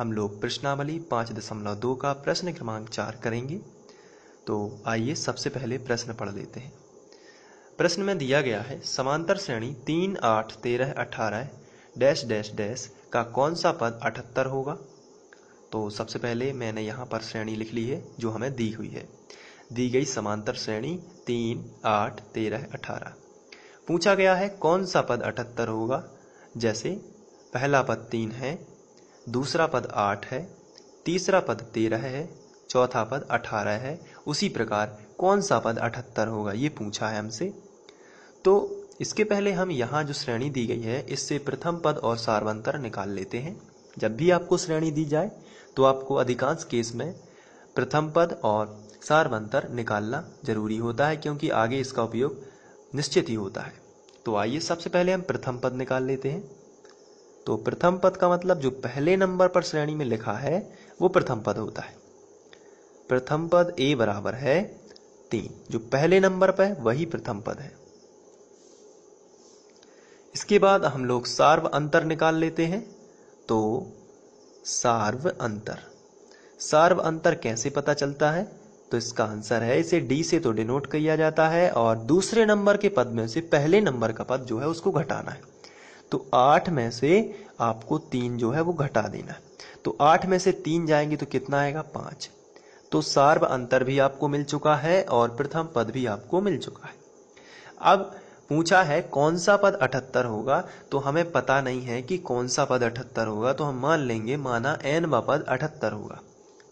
हम लोग प्रश्नावली 5.2 का प्रश्न क्रमांक 4 करेंगे। तो आइए सबसे पहले प्रश्न पढ़ लेते हैं। प्रश्न में दिया गया है समांतर श्रेणी 3, 8, 13, 18 डैश डैश डैश का कौन सा पद 78 होगा। तो सबसे पहले मैंने यहाँ पर श्रेणी लिख ली है जो हमें दी हुई है। दी गई समांतर श्रेणी 3, 8, 13, 18। पूछा गया है कौन सा पद 78 होगा। जैसे पहला पद 3 है, दूसरा पद 8 है, तीसरा पद 13 है, चौथा पद 18 है। उसी प्रकार कौन सा पद 78 होगा ये पूछा है हमसे। तो इसके पहले हम यहाँ जो श्रेणी दी गई है इससे प्रथम पद और सार्वंतर निकाल लेते हैं। जब भी आपको श्रेणी दी जाए तो आपको अधिकांश केस में प्रथम पद और सार्वंतर निकालना जरूरी होता है, क्योंकि आगे इसका उपयोग निश्चित ही होता है। तो आइए सबसे पहले हम प्रथम पद निकाल लेते हैं। तो प्रथम पद का मतलब जो पहले नंबर पर श्रेणी में लिखा है वो प्रथम पद होता है। प्रथम पद a बराबर है 3, जो पहले नंबर पर है वही प्रथम पद है। इसके बाद हम लोग सार्व अंतर निकाल लेते हैं। तो सार्व अंतर कैसे पता चलता है, तो इसका आंसर है इसे d से तो डिनोट किया जाता है और दूसरे नंबर के पद में से पहले नंबर का पद जो है उसको घटाना है। तो 8 में से आपको 3 जो है वो घटा देना है। तो 8 में से 3 जाएंगे तो कितना आएगा 5। तो सार्व अंतर भी आपको मिल चुका है और प्रथम पद भी आपको मिल चुका है। अब पूछा है कौन सा पद 78 होगा, तो हमें पता नहीं है कि कौन सा पद 78 होगा। तो हम मान लेंगे माना n पद 78 होगा।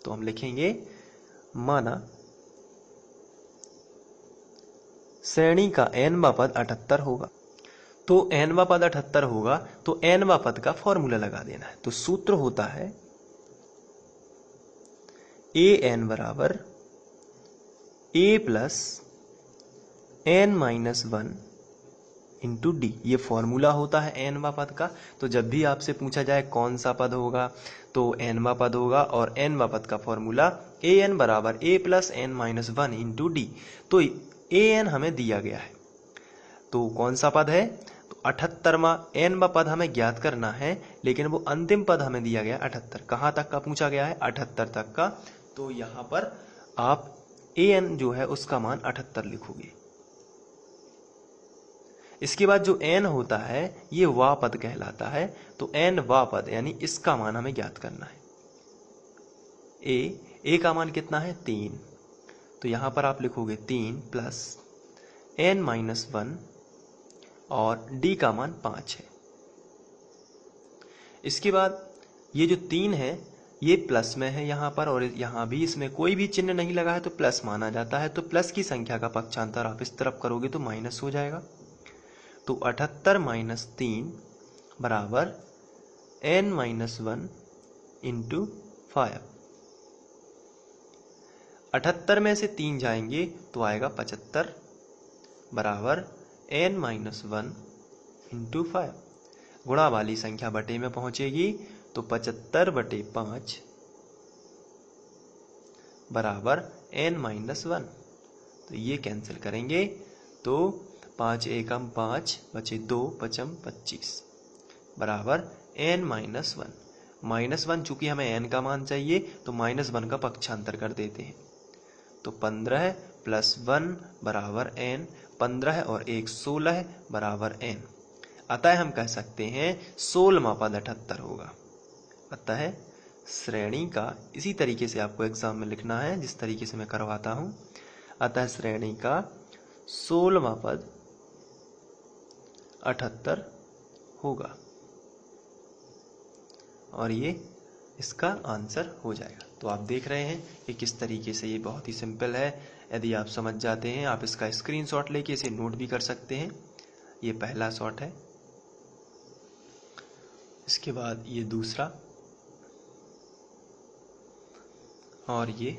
तो हम लिखेंगे माना श्रेणी का n पद 78 होगा। तो n पद 78 होगा तो n पद का फॉर्मूला लगा देना है। तो सूत्र होता है an बराबर a plus n minus 1 into D. ये फॉर्मूला होता है n पद का। तो जब भी आपसे पूछा जाए कौन सा पद होगा तो n पद होगा और n पद का फॉर्मूला an बराबर a plus n minus 1 into D. तो an हमें दिया गया है। तो कौन सा पद है, तो 78वां n पद हमें ज्ञात करना है, लेकिन वो अंतिम पद हमें दिया गया 78। कहाँ तक का पूछा गया है 78 तक का। तो यहाँ पर आप an जो है उसका मान 78 लिखोगे। इसके बाद जो n होता है ये वा पद कहलाता है। तो n वा पद यानी इसका मान हमें ज्ञात करना है। a का मान कितना है 3। तो यहाँ पर आप लिखोगे 3 प्लस n माइनस 1 और d का मान 5 है। इसके बाद ये जो 3 है ये प्लस में है यहाँ पर, और यहाँ भी इसमें कोई भी चिन्ह नहीं लगा है तो प्लस माना जाता है। तो प्लस की संख्या का पक्षांतर आप इस तरफ करोगे तो माइनस हो जाएगा। तो 78 माइनस 3 बराबर n माइनस 1 इंटू 5। 78 में से 3 जाएंगे तो आएगा 75 बराबर n माइनस 1 इंटू 5। गुणा वाली संख्या बटे में पहुंचेगी तो 75/5 बराबर n माइनस 1। तो ये कैंसिल करेंगे तो 5 एकम 5 बचे 2 पचम 25 बराबर n माइनस 1। माइनस 1 चूंकि हमें n का मान चाहिए तो माइनस 1 का पक्षांतर कर देते हैं। तो 15 प्लस 1 बराबर n, 15 और 1 16 बराबर n। अतः हम कह सकते हैं 16वां पद 78 होगा। अतः श्रेणी का इसी तरीके से आपको एग्जाम में लिखना है जिस तरीके से मैं करवाता हूं। अतः श्रेणी का 16वां पद 78 होगा और ये इसका आंसर हो जाएगा। तो आप देख रहे हैं कि किस तरीके से ये बहुत ही सिंपल है। यदि आप समझ जाते हैं आप इसका स्क्रीनशॉट लेके इसे नोट भी कर सकते हैं। ये पहला शॉट है, इसके बाद ये दूसरा और ये